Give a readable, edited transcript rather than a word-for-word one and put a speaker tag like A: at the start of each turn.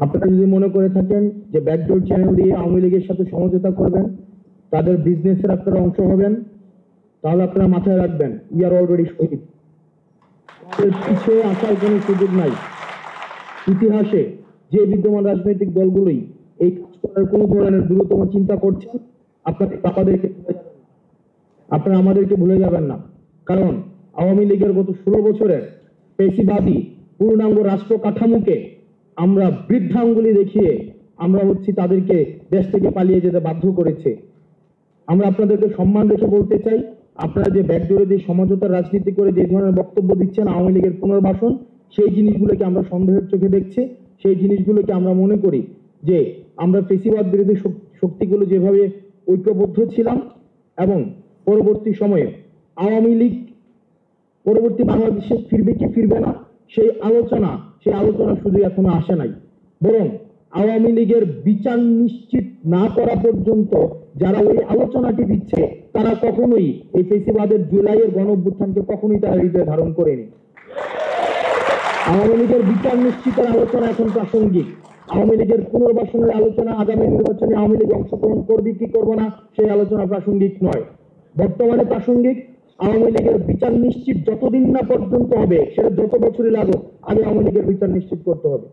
A: আপনারা যদি মনে করে থাকেন যে ব্যাকডোর চ্যানেল দিয়ে আওয়ামী লীগের সাথে সমঝোতা করবেন, তাদের বিজনেসের আপনারা অংশ হবেন, তাহলে আপনারা মাথায় রাখবেন উই আর অলরেডি শহীদ। আমাদের পিছিয়ে আসার কোনো সুযোগ নাই। ইতিহাসে যে বিদ্যমান রাজনৈতিক দলগুলোই এই কাজ করার কোনো ধরনের দ্রুততম চিন্তা করছেন, আপনারা আমাদেরকে ভুলে যাবেন না। কারণ আওয়ামী লীগের গত 16 বছরের পেশিবাদী পূর্ণাঙ্গ রাষ্ট্র কাঠামোকে আমরা বৃদ্ধাঙ্গুলি দেখিয়ে আমরা তাদেরকে দেশ থেকে পালিয়ে যেতে বাধ্য করেছে। আমরা আপনাদেরকে সম্মান রেখে বলতে চাই, আপনারা যে ব্যাকডোরে যে সমঝোতার রাজনীতি করে যে ধরনের বক্তব্য দিচ্ছেন আওয়ামী লীগের পুনর্বাসন, সেই জিনিসগুলোকে আমরা সন্দেহের চোখে দেখছি। সেই জিনিসগুলোকে আমরা মনে করি যে আমরা ফেসিবাদ বিরোধী শক্তিগুলো যেভাবে ঐক্যবদ্ধ ছিলাম এবং পরবর্তী সময়ে আওয়ামী লীগ পরবর্তী বাংলাদেশে ফিরবে কি ফিরবে না সেই আলোচনা শুধু এখনো আসে নাই, বরং আওয়ামী লীগের বিচার নিশ্চিত না করা পর্যন্ত যারা ওই আলোচনাটি দিচ্ছে তারা কখনোই এই ফেসিবাদের জুলাইয়ের গণঅভ্যুত্থানকে কখনোই তারা হৃদয়ে ধারণ করেনি। আওয়ামী লীগের বিচার নিশ্চিতের আলোচনা এখন প্রাসঙ্গিক। আওয়ামী লীগের পুনর্বাসনের আলোচনা, আগামী নির্বাচনে আওয়ামী লীগ অংশগ্রহণ করবে কি করবো না সেই আলোচনা প্রাসঙ্গিক নয়। বর্তমানে প্রাসঙ্গিক আওয়ামী লীগের বিচার নিশ্চিত যতদিন না পর্যন্ত হবে, সেটা যত বছরই লাগুক, আগে আওয়ামী লীগের বিচার নিশ্চিত করতে হবে।